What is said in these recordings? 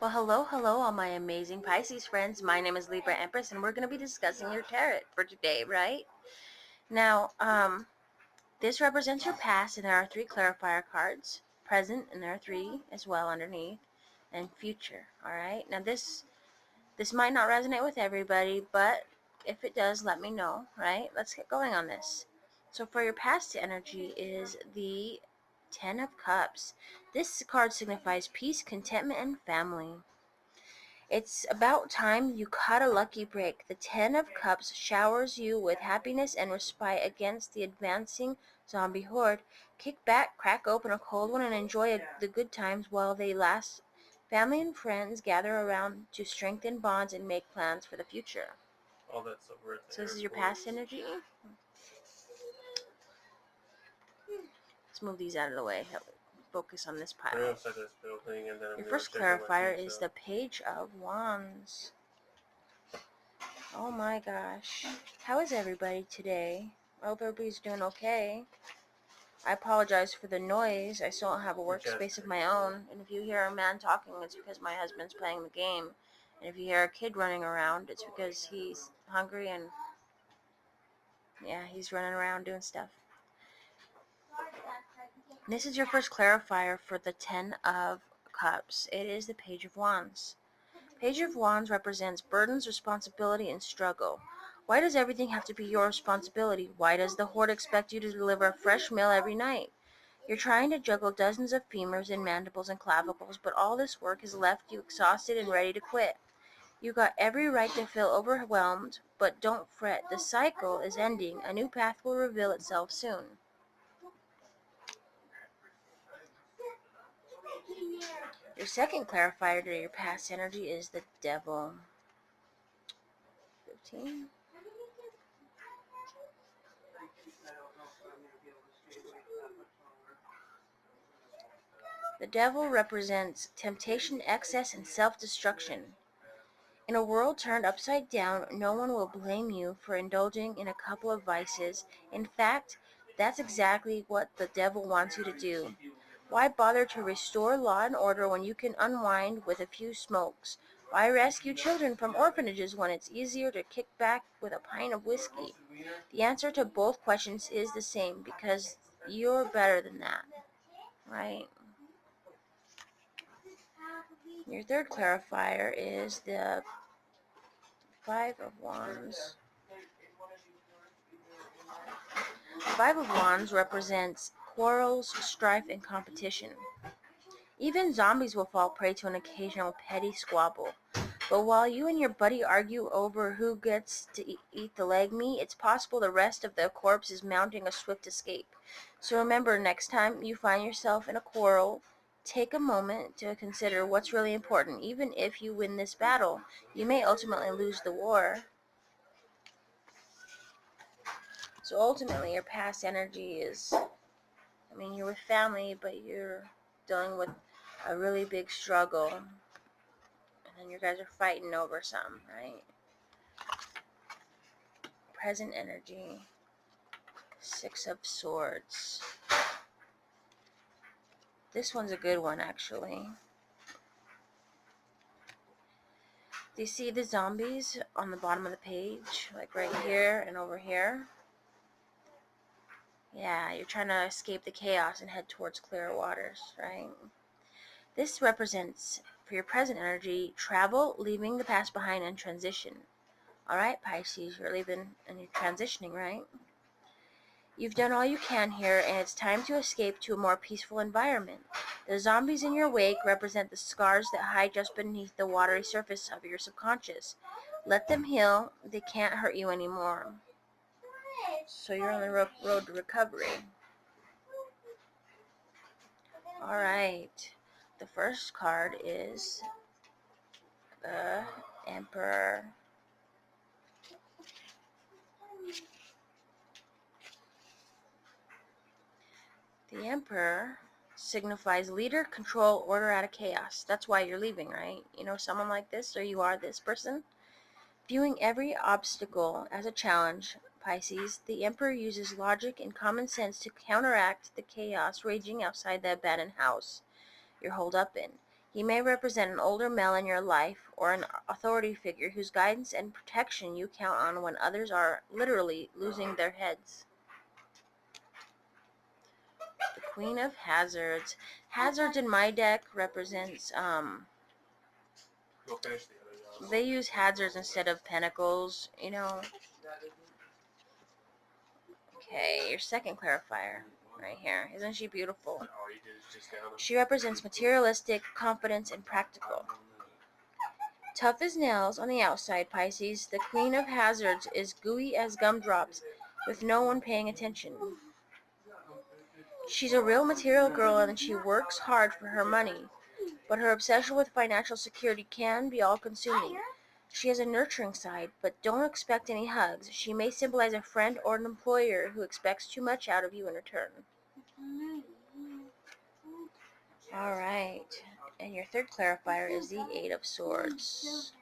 Well, hello, all my amazing Pisces friends. My name is Libra Empress, and we're going to be discussing your tarot for today, right? Now, this represents your past, and there are 3 clarifier cards. Present, and there are 3 as well underneath, and future, all right? Now, this might not resonate with everybody, but if it does, let me know, right? Let's get going on this. So for your past energy is the 10 of Cups. This card signifies peace, contentment, and family. It's about time you caught a lucky break. The 10 of Cups showers you with happiness and respite against the advancing zombie horde. Kick back, crack open a cold one, and enjoy the good times while they last. Family and friends gather around to strengthen bonds and make plans for the future. All that's over at the So this is your airport. past energy. Let's move these out of the way. Focus on this We're pile. outside this building, and then I'm Your gonna first check on my clarifier pizza. is the Page of Wands. Oh my gosh. How is everybody today? I hope everybody's doing okay. I apologize for the noise. I still don't have a workspace of my own. And if you hear a man talking, it's because my husband's playing the game. And if you hear a kid running around, it's because he's hungry and, yeah, he's running around doing stuff. This is your first clarifier for the 10 of Cups. It is the Page of Wands. Page of Wands represents burdens, responsibility, and struggle. Why does everything have to be your responsibility? Why does the horde expect you to deliver a fresh meal every night? You're trying to juggle dozens of femurs and mandibles and clavicles, but all this work has left you exhausted and ready to quit. You got every right to feel overwhelmed, but don't fret. The cycle is ending. A new path will reveal itself soon. Your second clarifier to your past energy is the Devil. 15. The Devil represents temptation, excess, and self-destruction. In a world turned upside down, no one will blame you for indulging in a couple of vices. In fact, that's exactly what the devil wants you to do. Why bother to restore law and order when you can unwind with a few smokes? Why rescue children from orphanages when it's easier to kick back with a pint of whiskey? The answer to both questions is the same, because you're better than that, right? Your third clarifier is the 5 of Wands. The 5 of Wands represents quarrels, strife, and competition. Even zombies will fall prey to an occasional petty squabble. But while you and your buddy argue over who gets to eat the leg meat, it's possible the rest of the corpse is mounting a swift escape. So remember, next time you find yourself in a quarrel, take a moment to consider what's really important. Even if you win this battle, you may ultimately lose the war. So ultimately, your past energy is, you're with family, but you're dealing with a really big struggle. And then you guys are fighting over something, right? Present energy. 6 of Swords. This one's a good one, actually. Do you see the zombies on the bottom of the page? Like right here and over here? Yeah, you're trying to escape the chaos and head towards clearer waters, right? This represents, for your present energy, travel, leaving the past behind, and transition. Alright, Pisces, you're leaving and you're transitioning, right? You've done all you can here, and it's time to escape to a more peaceful environment. The zombies in your wake represent the scars that hide just beneath the watery surface of your subconscious. Let them heal. They can't hurt you anymore. So you're on the road to recovery. Alright. The first card is the Emperor. The Emperor signifies leader, control, order out of chaos. That's why you're leaving, right? You know someone like this, or you are this person? Viewing every obstacle as a challenge, Pisces, the Emperor uses logic and common sense to counteract the chaos raging outside the abandoned house you're holed up in. He may represent an older male in your life or an authority figure whose guidance and protection you count on when others are literally losing their heads. The Queen of Hazards. Hazards in my deck represents, Go finish the other job. they use hazards instead of pentacles, you know. Okay, your second clarifier right here. Isn't she beautiful? All you did is just down. She represents materialistic, confidence, and practical. Tough as nails on the outside, Pisces, the Queen of Hazards is gooey as gumdrops with no one paying attention. She's a real material girl and she works hard for her money, but her obsession with financial security can be all-consuming. She has a nurturing side, but don't expect any hugs. She may symbolize a friend or an employer who expects too much out of you in return. All right, and your third clarifier is the Eight of Swords.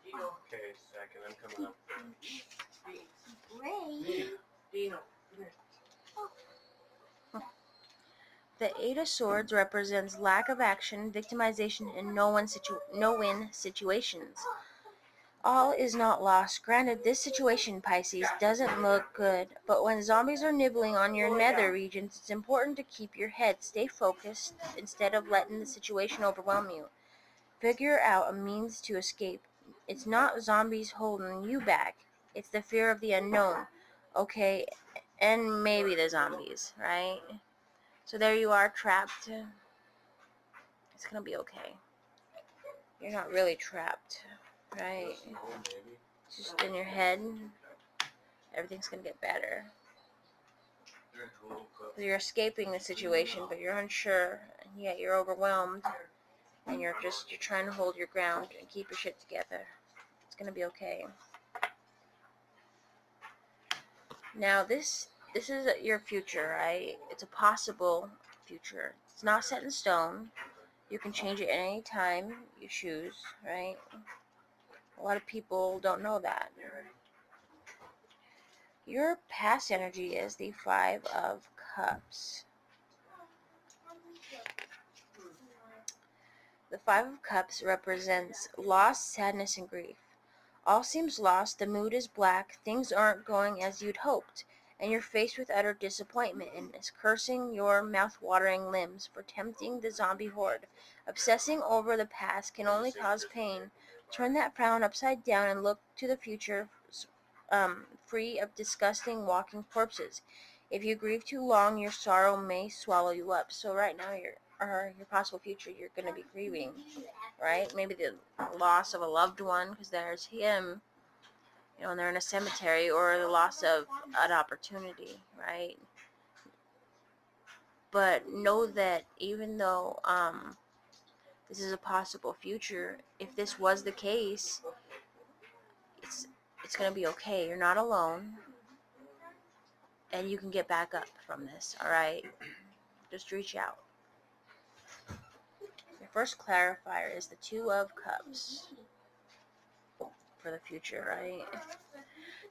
Okay, second, I'm coming up. The Eight of Swords represents lack of action, victimization, and no-win situations. All is not lost. Granted, this situation, Pisces, doesn't look good, but when zombies are nibbling on your nether regions, it's important to keep your head, stay focused, instead of letting the situation overwhelm you. Figure out a means to escape. It's not zombies holding you back. It's the fear of the unknown. Okay, and maybe the zombies, right? So there you are, trapped. It's gonna be okay. You're not really trapped, right? It's just in your head. Everything's gonna get better. You're escaping the situation, but you're unsure, and yet you're overwhelmed, and you're trying to hold your ground and keep your shit together. It's gonna be okay. Now this is your future, right? It's a possible future. It's not set in stone. You can change it at any time you choose, right? A lot of people don't know that. Your past energy is the Five of Cups. The Five of Cups represents loss, sadness, and grief. All seems lost, the mood is black, things aren't going as you'd hoped, and you're faced with utter disappointment and is cursing your mouth-watering limbs for tempting the zombie horde. Obsessing over the past can only cause pain. Turn that frown upside down and look to the future, free of disgusting walking corpses. If you grieve too long, your sorrow may swallow you up. So right now, your possible future, you're going to be grieving, right? Maybe the loss of a loved one, because there's him, you know, and they're in a cemetery, or the loss of an opportunity, right? But know that even though this is a possible future, if this was the case, it's going to be okay. You're not alone, and you can get back up from this, all right? Just reach out. Your first clarifier is the Two of Cups for the future, right?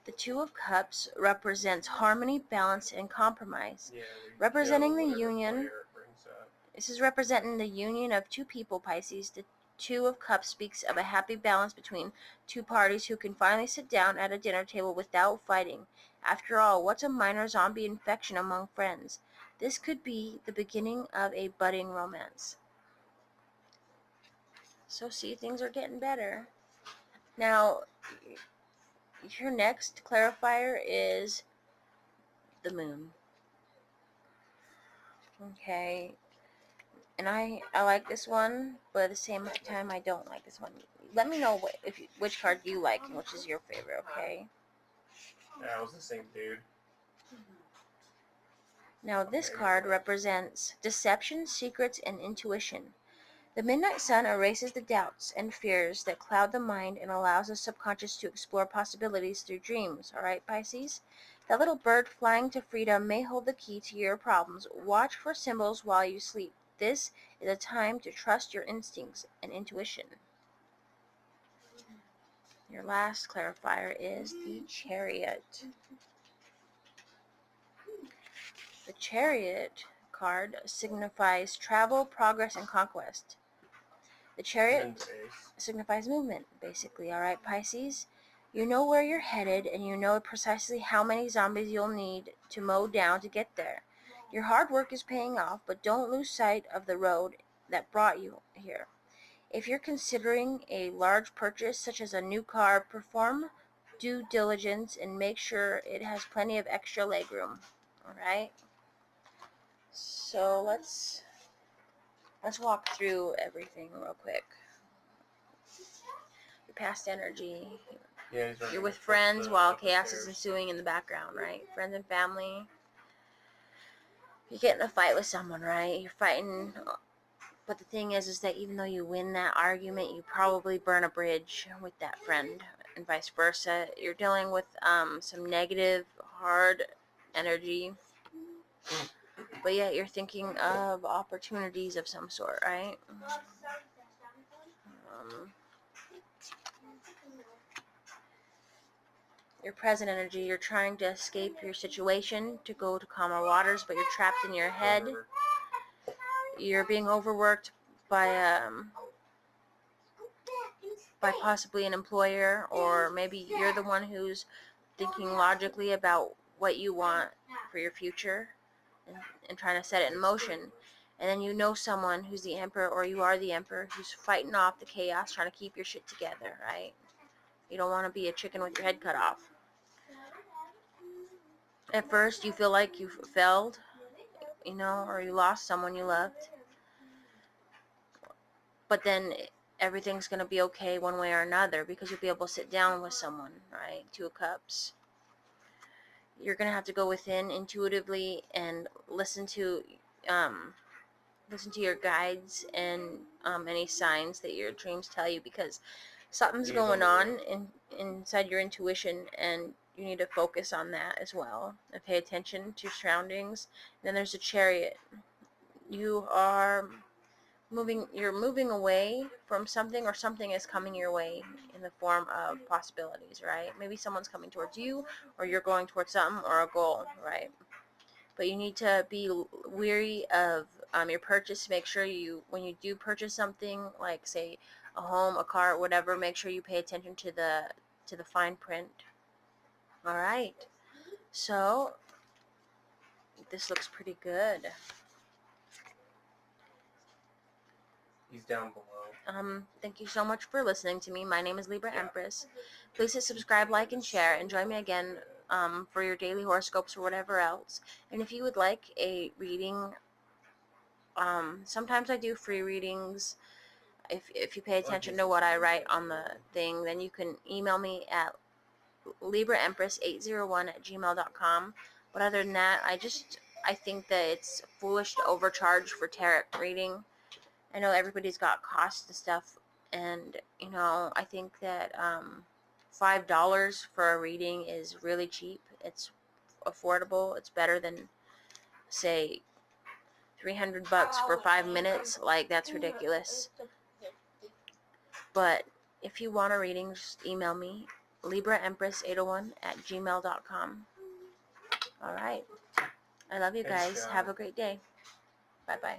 The Two of Cups represents harmony, balance, and compromise. Yeah, Representing the whatever union, fire it brings up. this is representing the union of two people, Pisces. The Two of Cups speaks of a happy balance between two parties who can finally sit down at a dinner table without fighting. After all, what's a minor zombie infection among friends? This could be the beginning of a budding romance. So see, things are getting better. Now, your next clarifier is the moon. Okay, and I like this one, but at the same time I don't like this one. Let me know which card you like and which is your favorite, okay? Yeah, it was the same dude. Now this card represents deception, secrets, and intuition. The midnight sun erases the doubts and fears that cloud the mind and allows the subconscious to explore possibilities through dreams, alright, Pisces? That little bird flying to freedom may hold the key to your problems. Watch for symbols while you sleep. This is a time to trust your instincts and intuition. Your last clarifier is the Chariot. The Chariot card signifies travel, progress, and conquest. The Chariot signifies movement, basically. Alright, Pisces? You know where you're headed, and you know precisely how many zombies you'll need to mow down to get there. Your hard work is paying off, but don't lose sight of the road that brought you here. If you're considering a large purchase, such as a new car, perform due diligence and make sure it has plenty of extra legroom. Alright? So let's walk through everything real quick. Your past energy. Yeah, you're with friends while chaos is ensuing in the background, right? Friends and family. You get in a fight with someone, right? You're fighting, but the thing is that even though you win that argument, you probably burn a bridge with that friend, and vice versa. You're dealing with some negative, hard energy, but yet you're thinking of opportunities of some sort, right? Your present energy, you're trying to escape your situation to go to calmer waters, but you're trapped in your head. You're being overworked by possibly an employer, or maybe you're the one who's thinking logically about what you want for your future and trying to set it in motion. And then you know someone who's the emperor, or you are the emperor, who's fighting off the chaos, trying to keep your shit together, right? You don't want to be a chicken with your head cut off. At first, you feel like you failed, or you lost someone you loved. But then everything's going to be okay one way or another, because you'll be able to sit down with someone, right? Two of Cups. You're going to have to go within intuitively and listen to your guides and any signs that your dreams tell you, because something's going on inside your intuition, and you need to focus on that as well and pay attention to your surroundings. And then there's a Chariot. You're moving away from something, or something is coming your way in the form of possibilities, right? Maybe someone's coming towards you, or you're going towards something or a goal, right? But you need to be weary of your purchase. Make sure when you do purchase something, like say a home, a car, whatever, make sure you pay attention to the fine print. All right. So this looks pretty good. He's down below. Thank you so much for listening to me. My name is Libra Empress. Please hit subscribe, like, and share, and join me again for your daily horoscopes or whatever else. And if you would like a reading, sometimes I do free readings. If you pay attention to what I write on the thing, then you can email me at libraempress801@gmail.com. But other than that, I think that it's foolish to overcharge for tarot reading. I know everybody's got costs and stuff, and I think that $5 for a reading is really cheap. It's affordable. It's better than, say, $300 for 5 minutes. Like, that's ridiculous. But if you want a reading, just email me, libraempress801@gmail.com. All right. I love you guys. Have a great day. Bye-bye.